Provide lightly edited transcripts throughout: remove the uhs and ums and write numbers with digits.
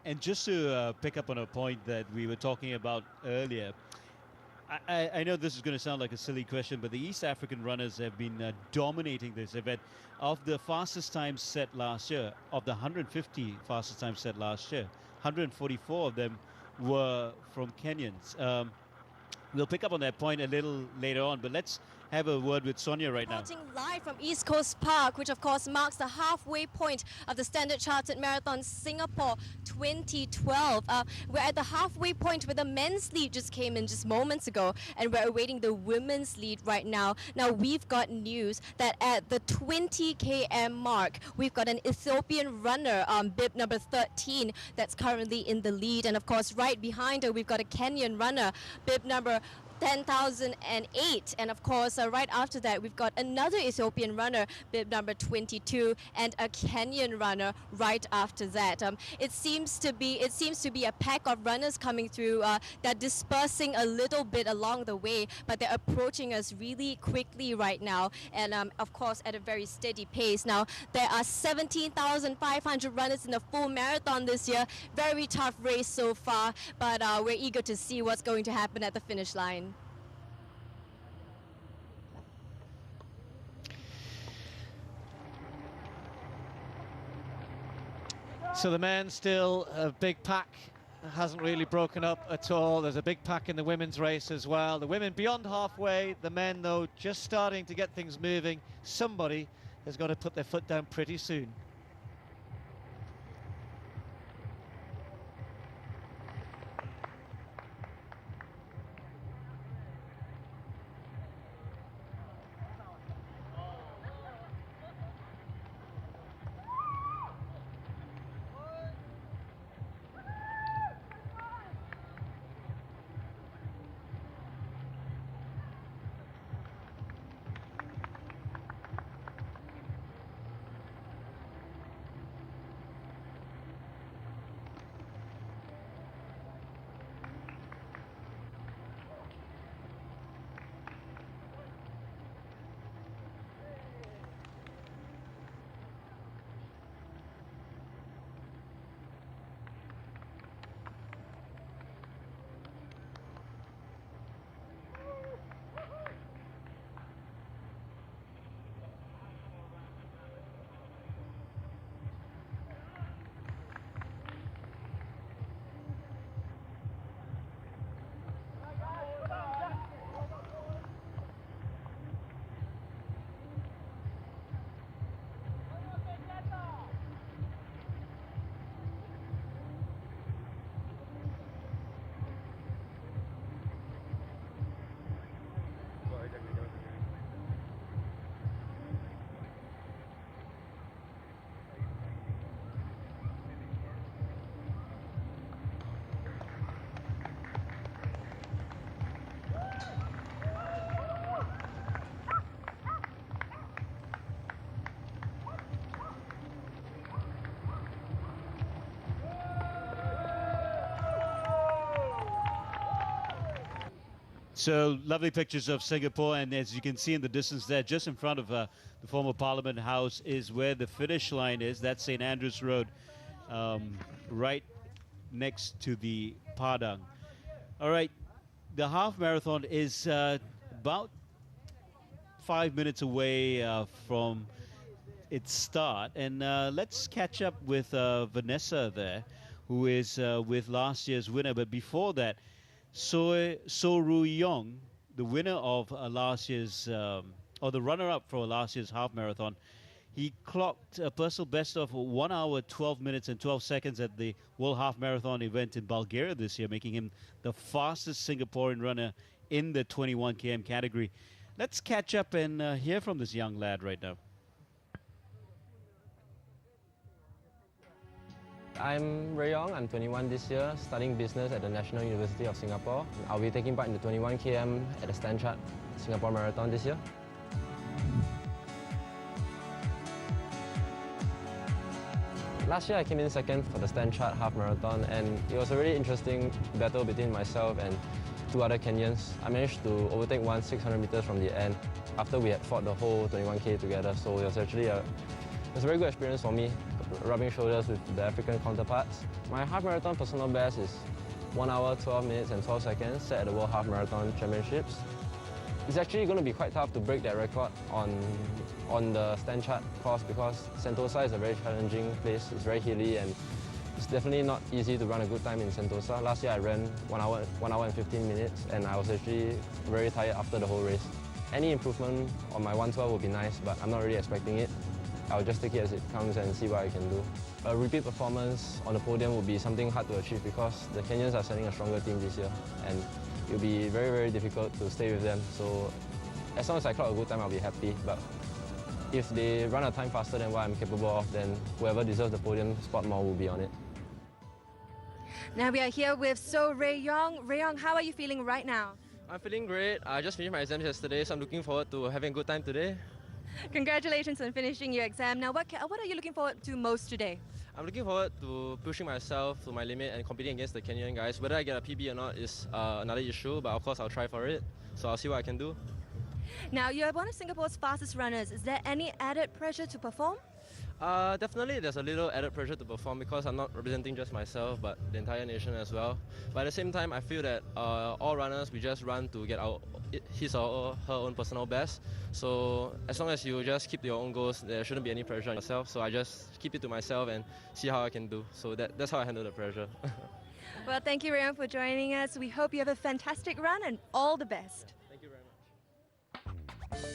And just to pick up on a point that we were talking about earlier, I know this is going to sound like a silly question, but the East African runners have been dominating this event. Of the fastest time set last year, of the 150 fastest time set last year, 144 of them were from Kenyans. We'll pick up on that point a little later on, but let's have a word with Sonia right now. Reporting live from East Coast Park, which of course marks the halfway point of the Standard Chartered Marathon Singapore 2012. We're at the halfway point where the men's lead just came in just moments ago, and we're awaiting the women's lead right now. Now we've got news that at the 20 km mark, we've got an Ethiopian runner, bib number 13, that's currently in the lead, and of course right behind her we've got a Kenyan runner, bib number 10,008, and of course right after that we've got another Ethiopian runner, bib number 22, and a Kenyan runner right after that. It seems to be a pack of runners coming through. They're dispersing a little bit along the way, but they're approaching us really quickly right now, and of course at a very steady pace. Now there are 17,500 runners in the full marathon this year. Very tough race so far, but we're eager to see what's going to happen at the finish line. So the men still a big pack, hasn't really broken up at all. There's a big pack in the women's race as well. The women beyond halfway, the men though just starting to get things moving. Somebody has got to put their foot down pretty soon. So lovely pictures of Singapore, and as you can see in the distance there, just in front of the former Parliament House is where the finish line is. That's St. Andrews Road, right next to the Padang. All right, the half marathon is about 5 minutes away from its start, and let's catch up with Vanessa there, who is with last year's winner. But before that, So-Ru Yong, the winner of last year's, or the runner-up for last year's half marathon, he clocked a personal best of 1 hour, 12 minutes and 12 seconds at the World Half Marathon event in Bulgaria this year, making him the fastest Singaporean runner in the 21 km category. Let's catch up and hear from this young lad right now. I'm Ray Yong, I'm 21 this year, studying business at the National University of Singapore. I'll be taking part in the 21 km at the Standard Chartered Singapore Marathon this year. Last year I came in second for the Standard Chartered Half Marathon, and it was a really interesting battle between myself and two other Kenyans. I managed to overtake one 600 meters from the end after we had fought the whole 21k together, so it was actually a very good experience for me. rubbing shoulders with the African counterparts. My half marathon personal best is 1 hour, 12 minutes and 12 seconds set at the World Half Marathon Championships. It's actually going to be quite tough to break that record on the stand chart course because Sentosa is a very challenging place. It's very hilly and it's definitely not easy to run a good time in Sentosa. Last year I ran 1 hour and 15 minutes and I was actually very tired after the whole race. Any improvement on my 112 would be nice, but I'm not really expecting it. I'll just take it as it comes and see what I can do. A repeat performance on the podium will be something hard to achieve because the Kenyans are sending a stronger team this year and it'll be very, very difficult to stay with them. So as long as I clock a good time, I'll be happy. But if they run a time faster than what I'm capable of, then whoever deserves the podium spot more will be on it. Now we are here with So Ray Yong. Ray Yong, how are you feeling right now? I'm feeling great. I just finished my exams yesterday, so I'm looking forward to having a good time today. Congratulations on finishing your exam. Now, what are you looking forward to most today? I'm looking forward to pushing myself to my limit and competing against the Kenyan guys. Whether I get a PB or not is another issue, but of course I'll try for it. So I'll see what I can do. Now, you're one of Singapore's fastest runners. Is there any added pressure to perform? Definitely there's a little added pressure to perform because I'm not representing just myself but the entire nation as well. But at the same time I feel that all runners, we just run to get his or her own personal best. So as long as you just keep to your own goals, there shouldn't be any pressure on yourself. So I just keep it to myself and see how I can do. So that's how I handle the pressure. Well, thank you, Rayon, for joining us. We hope you have a fantastic run and all the best. Thank you very much.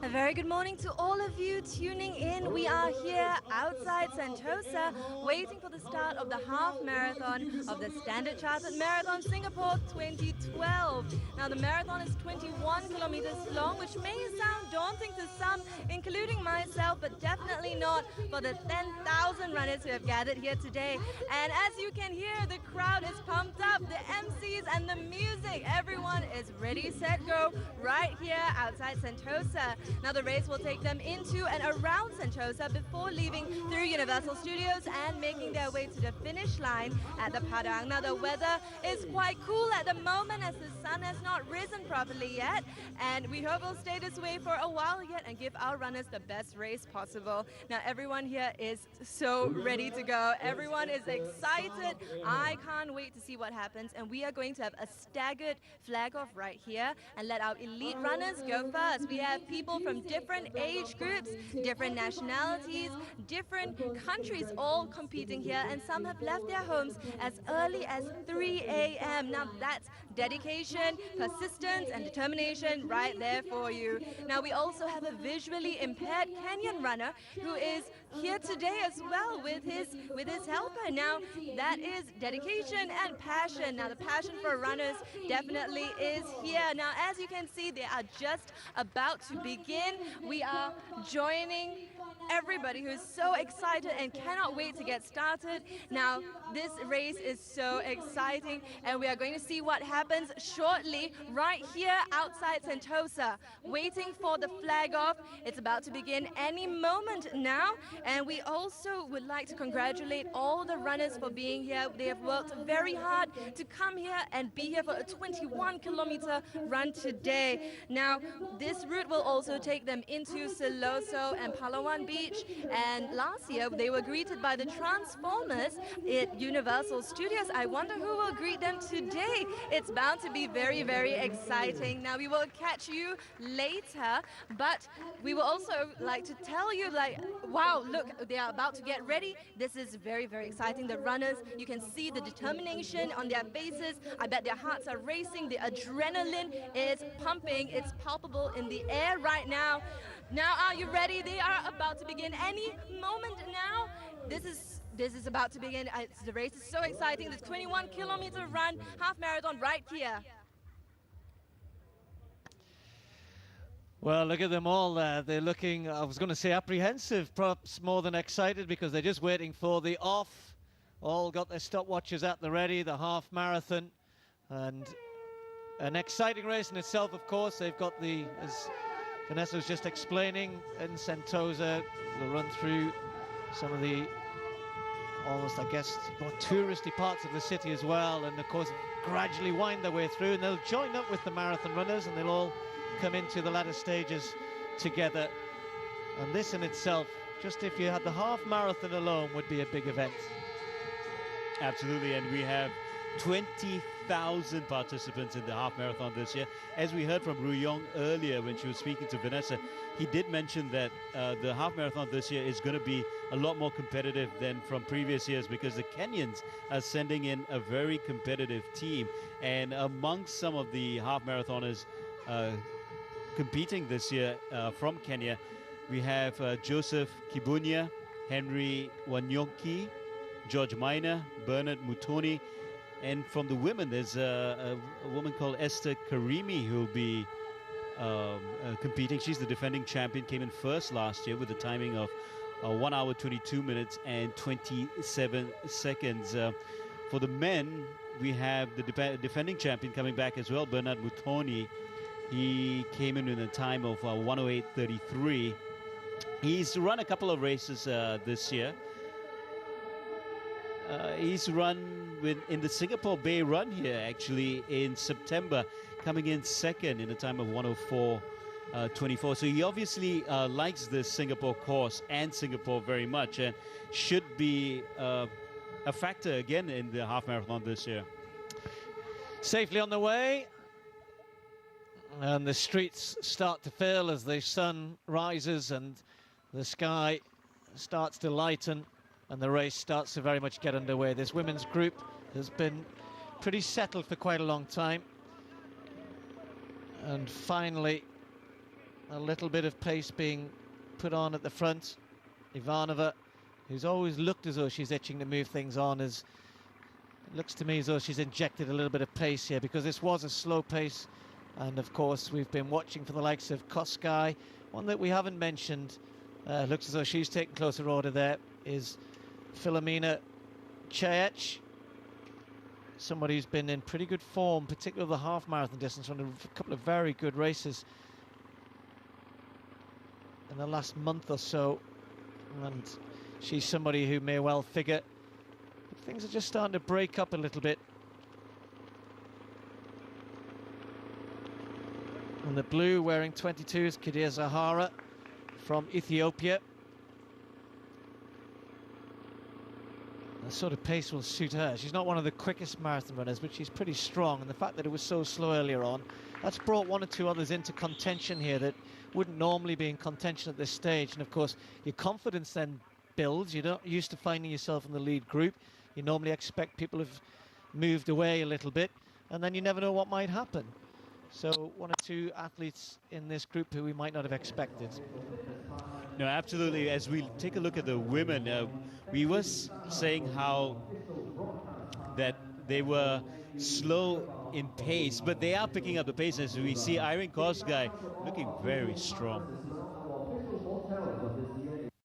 A very good morning to all of you tuning in. We are here outside Sentosa waiting for the start of the half marathon of the Standard Chartered Marathon Singapore 2012. Now the marathon is 21 kilometers long, which may sound daunting to some, including myself, but definitely not for the 10,000 runners who have gathered here today. And as you can hear, the crowd is pumped up, the MCs and the music. Everyone is ready, set, go right here outside Sentosa. Now the race will take them into and around Sentosa before leaving through Universal Studios and making their way to the finish line at the Padang. Now the weather is quite cool at the moment as the sun has not risen properly yet, and we hope it'll stay this way for a while yet and give our runners the best race possible. Now everyone here is so ready to go. Everyone is excited. I can't wait to see what happens, and we are going to have a staggered flag off right here and let our elite runners go first. We have people from different age groups, different nationalities, different countries all competing here, and some have left their homes as early as 3 a.m. Now that's dedication, persistence and determination right there for you. Now we also have a visually impaired Kenyan runner who is here today as well with his helper. Now that is dedication and passion. Now the passion for runners definitely is here. Now as you can see, they are just about to begin. We are joining everybody who is so excited and cannot wait to get started. Now this race is so exciting and we are going to see what happens shortly right here outside Sentosa, waiting for the flag off. It's about to begin any moment now, and we also would like to congratulate all the runners for being here. They have worked very hard to come here and be here for a 21-kilometer run today. Now this route will also take them into Siloso and Palawan Beach, and last year they were greeted by the Transformers at Universal Studios. I wonder who will greet them today. It's bound to be very, very exciting. Now we will catch you later, but we will also like to tell you, like, wow, look, they are about to get ready. This is very, very exciting. The runners, you can see the determination on their faces. I bet their hearts are racing. The adrenaline is pumping. It's palpable in the air right now. Now, are you ready? They are about to begin any moment now. This is about to begin. The race is so exciting. This 21-kilometer run, half marathon right here. Well, look at them all there. They're looking, I was going to say apprehensive, perhaps more than excited, because they're just waiting for the off. All got their stopwatches at the ready, the half marathon. And an exciting race in itself, of course. They've got the, as Vanessa was just explaining, in Sentosa, the run through some of the almost, I guess, more touristy parts of the city as well. And of course, gradually wind their way through, and they'll join up with the marathon runners, and they'll all come into the latter stages together. And this in itself, just if you had the half marathon alone, would be a big event. Absolutely, and we have 20,000 participants in the half marathon this year. As we heard from Ru Yong earlier when she was speaking to Vanessa, he did mention that the half marathon this year is going to be a lot more competitive than from previous years, because the Kenyans are sending in a very competitive team. And amongst some of the half marathoners competing this year from Kenya, we have Joseph Kibunya, Henry Wanyoki, George Minor, Bernard Mutoni, and from the women there's a woman called Esther Karimi who'll be competing. She's the defending champion, came in first last year with a timing of 1 hour 22 minutes and 27 seconds. For the men, we have the defending champion coming back as well, Bernard Mutoni. He came in a time of 108.33. He's run a couple of races this year. He's run in the Singapore Bay Run here actually in September, coming in second in a time of 104.24. So he obviously likes this Singapore course and Singapore very much, and should be a factor again in the half marathon this year. Safely on the way, and the streets start to fill as the sun rises and the sky starts to lighten, and the race starts to very much get underway. This women's group has been pretty settled for quite a long time, and finally a little bit of pace being put on at the front. Ivanova, who's always looked as though she's itching to move things on, it looks to me as though she's injected a little bit of pace here, because this was a slow pace. And of course we've been watching for the likes of Koskai. One that we haven't mentioned, looks as though she's taken closer order there, is Philomena Chayech, somebody who's been in pretty good form, particularly the half marathon distance, run a couple of very good races in the last month or so, and she's somebody who may well figure. But things are just starting to break up a little bit. And the blue, wearing 22, is Kidir Zahara from Ethiopia. The sort of pace will suit her. She's not one of the quickest marathon runners, but she's pretty strong, and the fact that it was so slow earlier on, that's brought one or two others into contention here that wouldn't normally be in contention at this stage. And of course your confidence then builds. You're not used to finding yourself in the lead group. You normally expect people have moved away a little bit, and then you never know what might happen. So one or two athletes in this group who we might not have expected. No, absolutely. As we take a look at the women, we were saying how that they were slow in pace, but they are picking up the pace, as we see Irene Kosgei looking very strong.